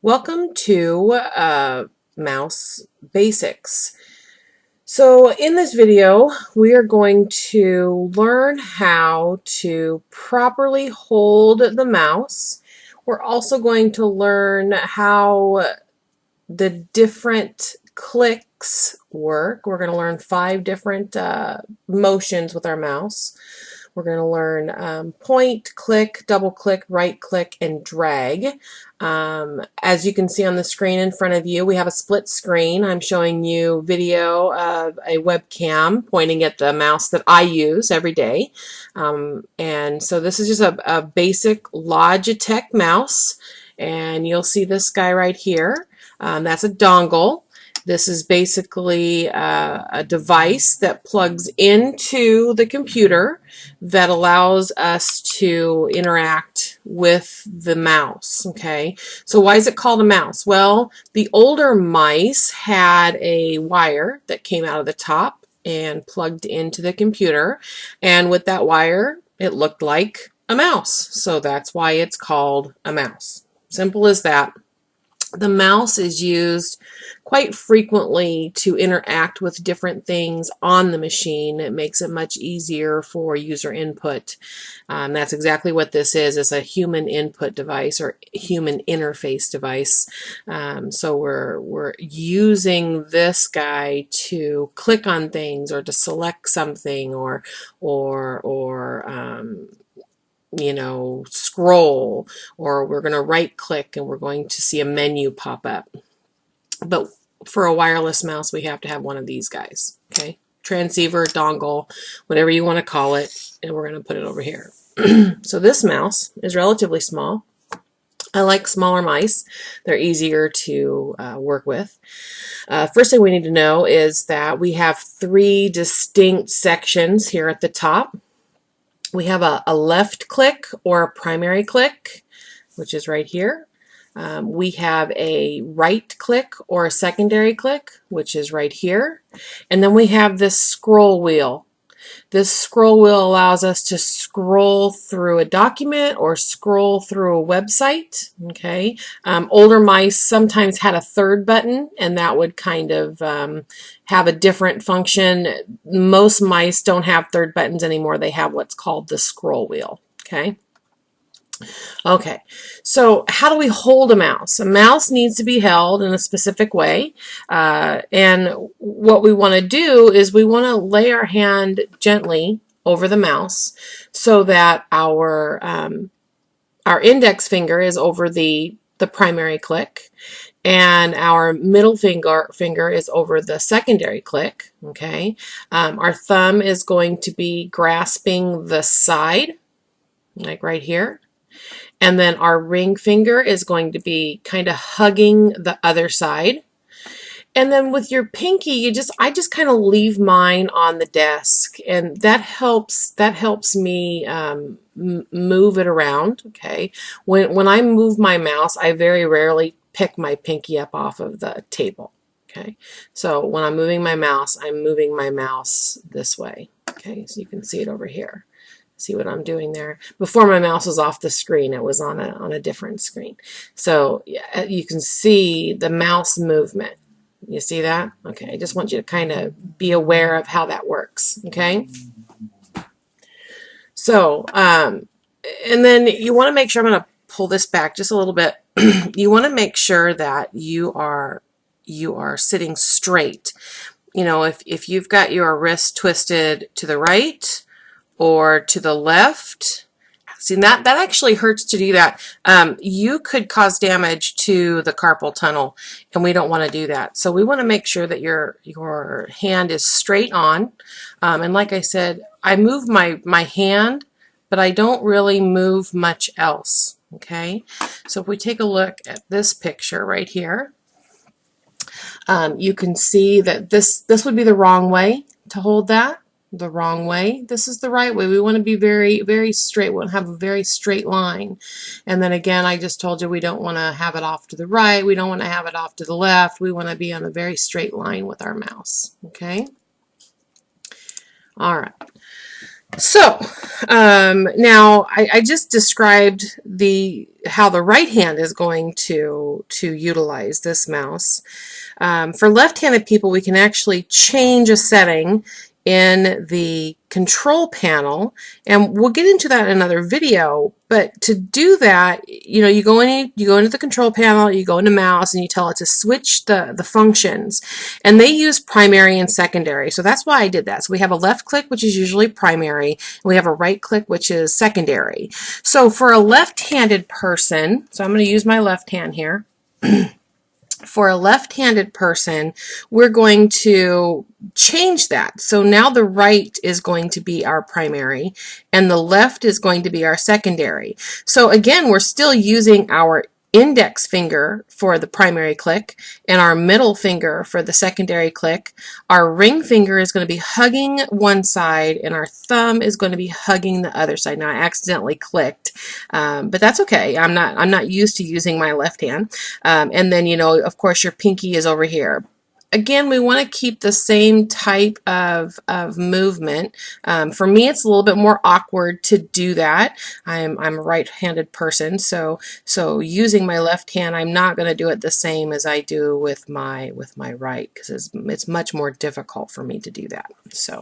Welcome to Mouse Basics. So in this video, we are going to learn how to properly hold the mouse. We're also going to learn how the different clicks work. We're going to learn 5 different motions with our mouse. We're going to learn point, click, double click, right click, and drag. As you can see on the screen in front of you, we have a split screen. I'm showing you video of a webcam pointing at the mouse that I use every day. And so this is just a basic Logitech mouse. And you'll see this guy right here. That's a dongle. This is basically a device that plugs into the computer that allows us to interact with the mouse. Okay, so why is it called a mouse? Well, the older mice had a wire that came out of the top and plugged into the computer, and with that wire it looked like a mouse, so that's why it's called a mouse. Simple as that. The mouse is used quite frequently to interact with different things on the machine. It makes it much easier for user input. That's exactly what this is. It's a human input device or human interface device. So we're using this guy to click on things or to select something or scroll, or we're going to right click and we're going to see a menu pop up. But for a wireless mouse, we have to have one of these guys. Okay, transceiver, dongle, whatever you want to call it, and we're going to put it over here. So this mouse is relatively small. I like smaller mice. They're easier to work with. First thing we need to know is that we have 3 distinct sections here at the top. We have a left click or a primary click, which is right here. We have a right click or a secondary click, which is right here. And then we have this scroll wheel. This scroll wheel allows us to scroll through a document or scroll through a website. Okay. Older mice sometimes had a third button, and that would kind of have a different function. Most mice don't have third buttons anymore. They have what's called the scroll wheel. Okay. Okay, so how do we hold a mouse? A mouse needs to be held in a specific way, and what we want to do is we want to lay our hand gently over the mouse so that our index finger is over the primary click, and our middle finger is over the secondary click. Okay, our thumb is going to be grasping the side, like right here. And then our ring finger is going to be kind of hugging the other side. And then with your pinky, I just kind of leave mine on the desk, and that helps me move it around. Okay, when I move my mouse, I very rarely pick my pinky up off of the table. Okay, so when I'm moving my mouse this way. Okay, so you can see it over here. See what I'm doing there? Before my mouse was off the screen, it was on a different screen. So you can see the mouse movement. You see that? Okay, I just want you to kind of be aware of how that works. Okay. So, and then you want to make sure, I'm going to pull this back just a little bit. You want to make sure that you are sitting straight. You know, if you've got your wrist twisted to the right or to the left, see, that actually hurts to do that. You could cause damage to the carpal tunnel, and we don't want to do that. So we want to make sure that your hand is straight on. And like I said, I move my hand, but I don't really move much else. Okay, so if we take a look at this picture right here, you can see that this would be the wrong way to hold that. The wrong way. This is the right way. We want to be very, very straight. We want to have a very straight line. And then again, I just told you we don't want to have it off to the right. We don't want to have it off to the left. We want to be on a very straight line with our mouse. Okay? All right. So now I just described how the right hand is going to utilize this mouse. For left-handed people, we can actually change a setting in the control panel, and we'll get into that in another video. But to do that, you go into the control panel, you go into mouse, and you tell it to switch the functions, and they use primary and secondary. So that's why I did that. So we have a left click, which is usually primary, and we have a right click, which is secondary. So for a left-handed person, so I'm going to use my left hand here. For a left-handed person, we're going to change that. So now the right is going to be our primary and the left is going to be our secondary. So again, we're still using our index finger for the primary click and our middle finger for the secondary click. Our ring finger is going to be hugging one side and our thumb is going to be hugging the other side. Now I accidentally clicked, but that's okay. I'm not used to using my left hand. And then, of course, your pinky is over here. Again, we want to keep the same type of movement. For me, it's a little bit more awkward to do that. I'm a right-handed person, so using my left hand, I'm not going to do it the same as I do with my right, because it's much more difficult for me to do that. So.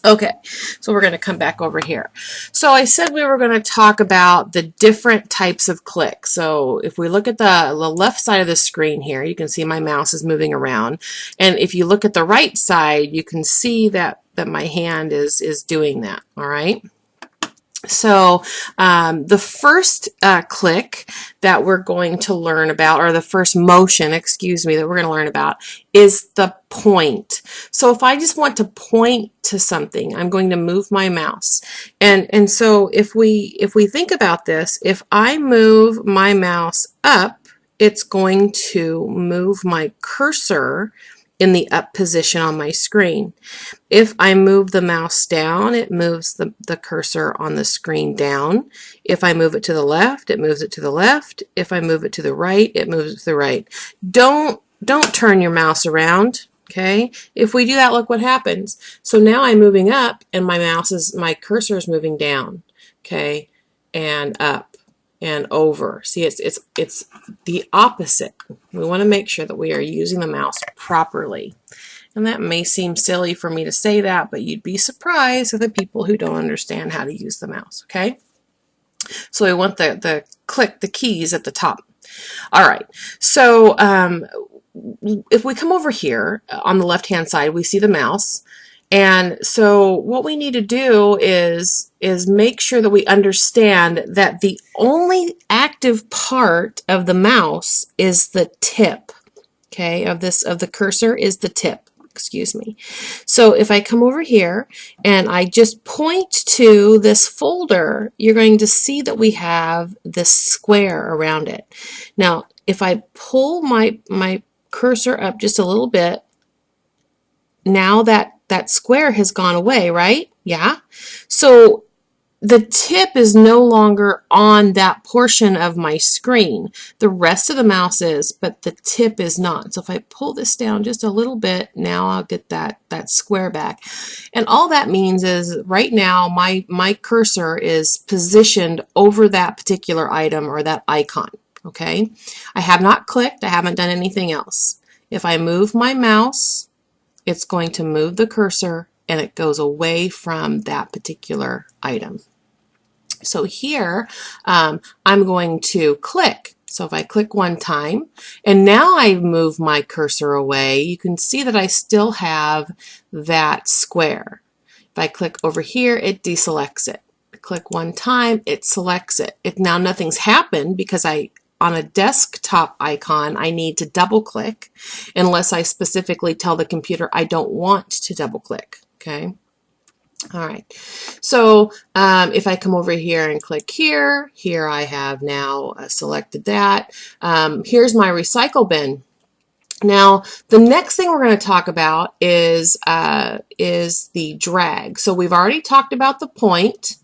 Okay, so we're going to come back over here. So I said we were going to talk about the different types of clicks. So if we look at the left side of the screen here, you can see my mouse is moving around. And if you look at the right side, you can see that my hand is doing that, all right? So the first click that we're going to learn about, or the first motion, excuse me, that we're going to learn about is the point. So if I just want to point to something, I'm going to move my mouse. And so if we think about this, if I move my mouse up, it's going to move my cursor in the up position on my screen. If I move the mouse down, it moves the cursor on the screen down. If I move it to the left, it moves it to the left. If I move it to the right, it moves it to the right. Don't turn your mouse around, okay? If we do that, look what happens. So now I'm moving up and my cursor is moving down, okay? And up and over. See, it's the opposite. We want to make sure that we are using the mouse properly. And that may seem silly for me to say that, but you'd be surprised at the people who don't understand how to use the mouse, okay? So we want the keys at the top. All right, so if we come over here on the left-hand side, we see the mouse. And so what we need to do is make sure that we understand that the only active part of the mouse is the tip, okay, of the cursor is the tip, excuse me. So if I come over here and I just point to this folder, you're going to see that we have this square around it. Now, if I pull my cursor up just a little bit, now that square has gone away, right? Yeah. So the tip is no longer on that portion of my screen. The rest of the mouse is, but the tip is not. So if I pull this down just a little bit, now I'll get that square back. And all that means is right now my cursor is positioned over that particular item or that icon, okay? I have not clicked, I haven't done anything else. If I move my mouse, it's going to move the cursor and it goes away from that particular item. So here I'm going to click. So if I click one time and now I move my cursor away, you can see that I still have that square. If I click over here, it deselects it. I click one time, it selects it. Now nothing's happened because on a desktop icon, I need to double click unless I specifically tell the computer I don't want to double click, okay? All right, so if I come over here and click here I have now selected that. Here's my recycle bin. Now, the next thing we're going to talk about is the drag. So we've already talked about the point.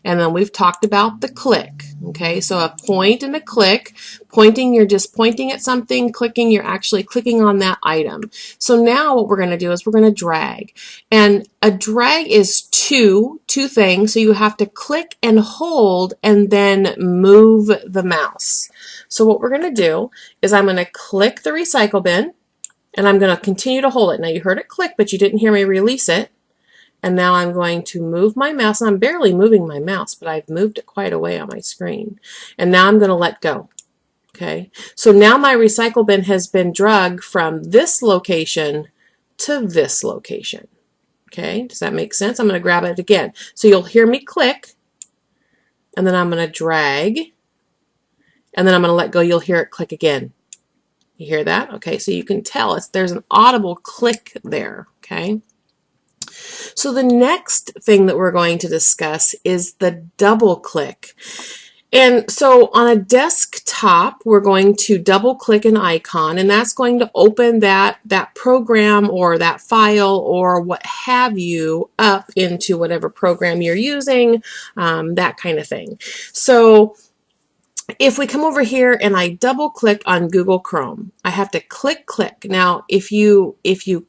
And then we've talked about the click. Okay, so a point and a click. Pointing, you're just pointing at something. Clicking, you're actually clicking on that item. So now what we're going to do is we're going to drag. And a drag is two things. So you have to click and hold and then move the mouse. So what we're going to do is I'm going to click the recycle bin and I'm going to continue to hold it. Now you heard it click, but you didn't hear me release it. And now I'm going to move my mouse. I'm barely moving my mouse, but I've moved it quite a way on my screen. And now I'm going to let go. Okay, so now my recycle bin has been dragged from this location to this location. Okay, does that make sense? I'm going to grab it again. So you'll hear me click, and then I'm going to drag, and then I'm going to let go. You'll hear it click again. You hear that? Okay, so you can tell there's an audible click there. Okay. So the next thing that we're going to discuss is the double click. And so on a desktop, we're going to double click an icon, and that's going to open that program or that file or what have you up into whatever program you're using, that kind of thing. So if we come over here and I double click on Google Chrome, I have to click. Now, if you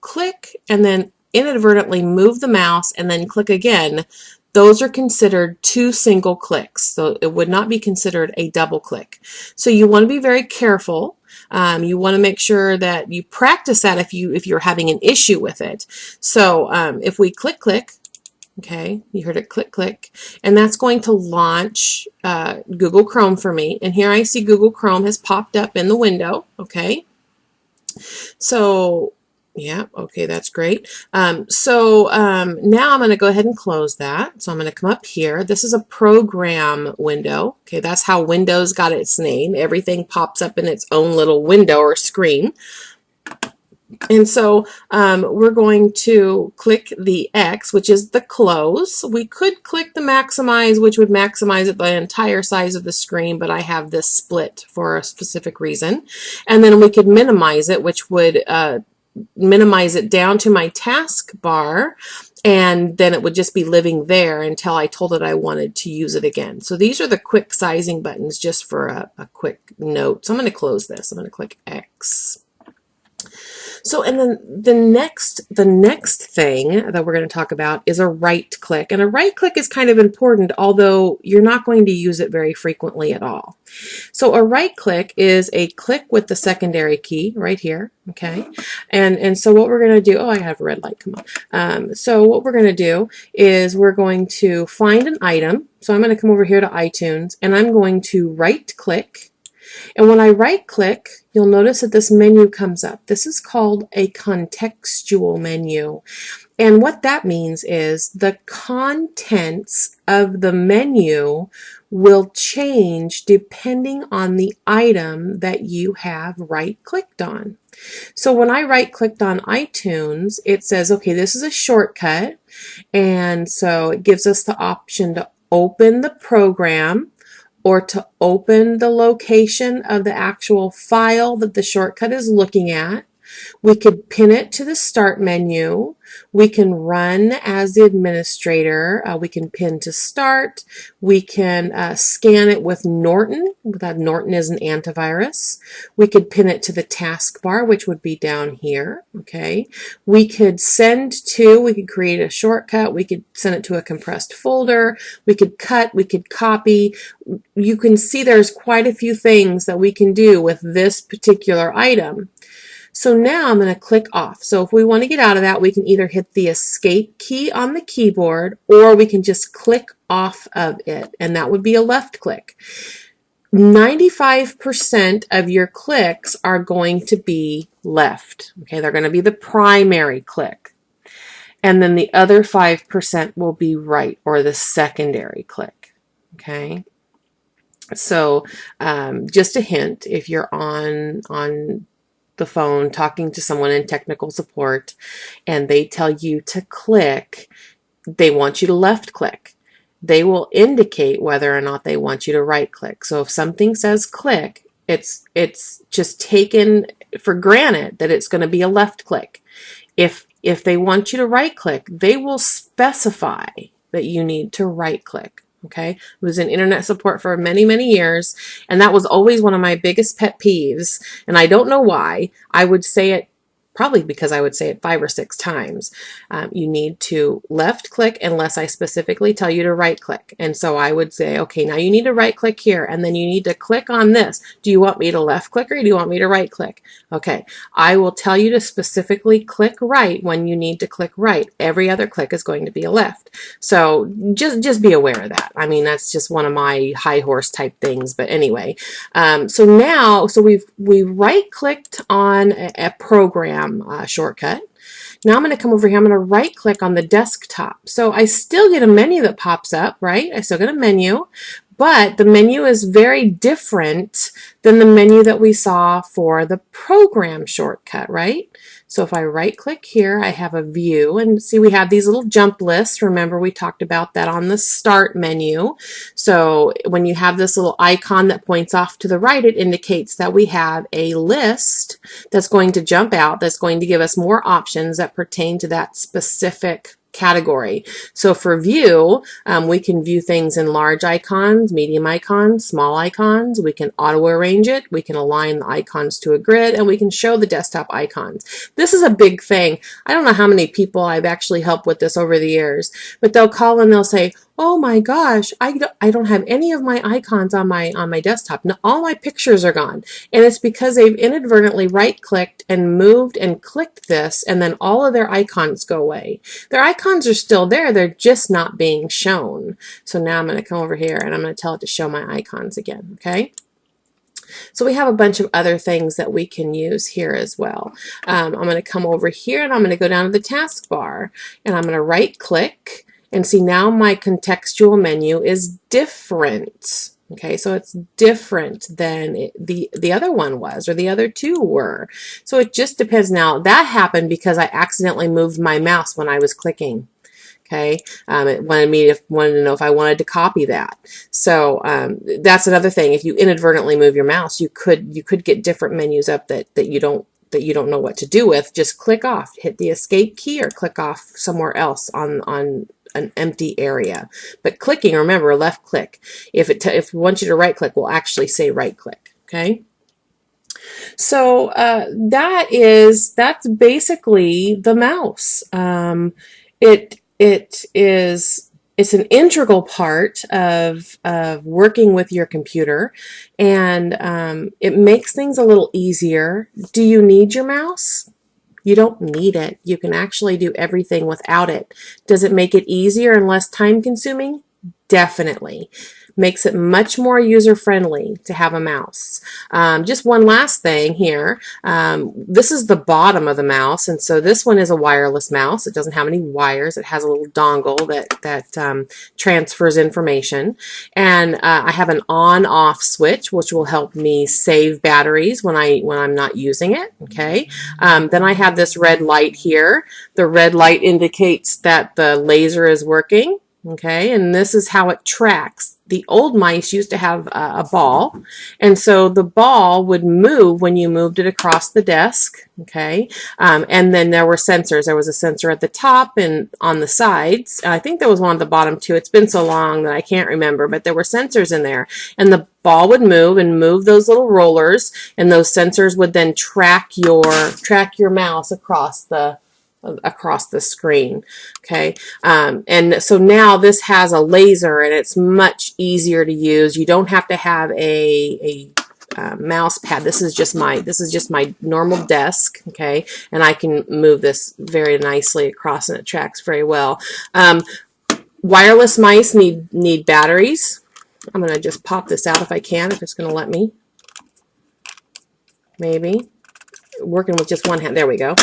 click and then inadvertently move the mouse and then click again, those are considered two single clicks. So it would not be considered a double click. So you want to be very careful. You want to make sure that you practice that if you're having an issue with it. So if we click, okay, you heard it click, and that's going to launch Google Chrome for me. And here I see Google Chrome has popped up in the window. Okay, so yeah, okay, that's great. Now I'm going to go ahead and close that. So I'm going to come up here. This is a program window. Okay, that's how Windows got its name. Everything pops up in its own little window or screen. And so we're going to click the X, which is the close. We could click the maximize, which would maximize it the entire size of the screen, but I have this split for a specific reason. And then we could minimize it, which would minimize it down to my taskbar, and then it would just be living there until I told it I wanted to use it again. So these are the quick sizing buttons, just for a quick note. So I'm going to close this. I'm going to click X. So, and then the next thing that we're going to talk about is a right click. And a right click is kind of important, although you're not going to use it very frequently at all. So a right click is a click with the secondary key right here. Okay. And so what we're going to do, oh, I have a red light, come on. So what we're going to do is we're going to find an item. So I'm going to come over here to iTunes and I'm going to right click. And when I right click, you'll notice that this menu comes up. This is called a contextual menu. And what that means is the contents of the menu will change depending on the item that you have right clicked on. So when I right clicked on iTunes, it says, okay, this is a shortcut. And so it gives us the option to open the program, or to open the location of the actual file that the shortcut is looking at. We could pin it to the start menu. We can run as the administrator. We can pin to start. We can scan it with Norton. Norton is an antivirus. We could pin it to the taskbar, which would be down here. Okay. We could send to, we could create a shortcut. We could send it to a compressed folder. We could cut, we could copy. You can see there's quite a few things that we can do with this particular item. So now I'm going to click off. So if we want to get out of that, we can either hit the escape key on the keyboard, or we can just click off of it, and that would be a left click. 95% of your clicks are going to be left. Okay, they're going to be the primary click. And then the other 5% will be right, or the secondary click. Okay. So just a hint, if you're on the phone talking to someone in technical support and they tell you to click, they want you to left click. They will indicate whether or not they want you to right click. So if something says click, it's just taken for granted that it's going to be a left click. If they want you to right click, they will specify that you need to right click. Okay, it was in internet support for many, many years, and that was always one of my biggest pet peeves, and I don't know why. I would say it, probably because I would say it 5 or 6 times. You need to left click unless I specifically tell you to right click. And so I would say, okay, now you need to right click here, and then you need to click on this. Do you want me to left click or do you want me to right click? Okay, I will tell you to specifically click right when you need to click right. Every other click is going to be a left. So just be aware of that. I mean, that's just one of my high horse type things. But anyway, so we've right clicked on a program shortcut. Now I'm going to come over here. I'm going to right click on the desktop. So I still get a menu that pops up, right? I still get a menu, but the menu is very different than the menu that we saw for the program shortcut, right? So if I right click here, I have a view, and see we have these little jump lists. Remember we talked about that on the start menu. So when you have this little icon that points off to the right, it indicates that we have a list that's going to jump out, that's going to give us more options that pertain to that specific category. So for view, we can view things in large icons, medium icons, small icons. We can auto arrange it. We can align the icons to a grid, and we can show the desktop icons. This is a big thing. I don't know how many people I've actually helped with this over the years, but they'll call and they'll say, oh my gosh, I don't have any of my icons on my desktop. No, all my pictures are gone. And it's because they've inadvertently right-clicked and moved and clicked this, and then all of their icons go away. Their icons are still there, they're just not being shown. So now I'm going to come over here and I'm going to tell it to show my icons again, okay? So we have a bunch of other things that we can use here as well. I'm going to come over here and I'm going to go down to the taskbar, and I'm going to right-click. And see, now my contextual menu is different. Okay, so it's different than the other one was, or the other two were. So it just depends. Now, that happened because I accidentally moved my mouse when I was clicking. Okay, it wanted to know if I wanted to copy that. So that's another thing. If you inadvertently move your mouse, you could get different menus up that you don't know what to do with. Just click off, hit the escape key, or click off somewhere else on an empty area. But clicking, remember, left click. If we want you to right click, we'll actually say right click. Okay. So that's basically the mouse. It's an integral part of working with your computer, and it makes things a little easier. Do you need your mouse? You don't need it. You can actually do everything without it. Does it make it easier and less time consuming? Definitely. Makes it much more user-friendly to have a mouse. Just one last thing here. This is the bottom of the mouse, and so this one is a wireless mouse. It doesn't have any wires. It has a little dongle that transfers information. And I have an on-off switch, which will help me save batteries when I'm not using it. Okay. Then I have this red light here. The red light indicates that the laser is working. Okay, and this is how it tracks. The old mice used to have a ball, and so the ball would move when you moved it across the desk. Okay, and then there were sensors. There was a sensor at the top and on the sides. I think there was one at the bottom too. It's been so long that I can't remember, but there were sensors in there, and the ball would move and move those little rollers, and those sensors would then track your mouse across the screen. Okay, and so now this has a laser, and it's much easier to use. You don't have to have a mouse pad. This is just my normal desk. Okay, and I can move this very nicely across, and it tracks very well. Wireless mice need batteries. I'm going to just pop this out if I can, if it's going to let me. Maybe. Working with just one hand. There we go.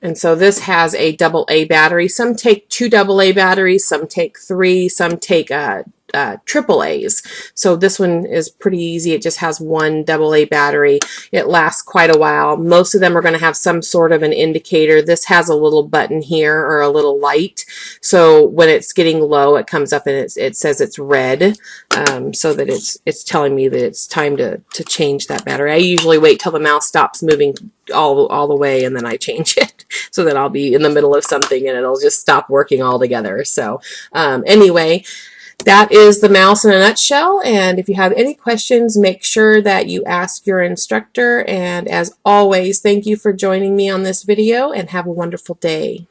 And so this has a AA battery. Some take 2 AA batteries, some take 3, some take AAAs. So this one is pretty easy. It just has 1 AA battery. It lasts quite a while. Most of them are going to have some sort of an indicator. This has a little button here, or a little light. So when it's getting low, it comes up and it says it's red, so that it's telling me that it's time to change that battery. I usually wait till the mouse stops moving all the way, and then I change it, so that I'll be in the middle of something and it'll just stop working altogether. So anyway, That is the mouse in a nutshell, and if you have any questions, make sure that you ask your instructor. And as always, thank you for joining me on this video, and have a wonderful day.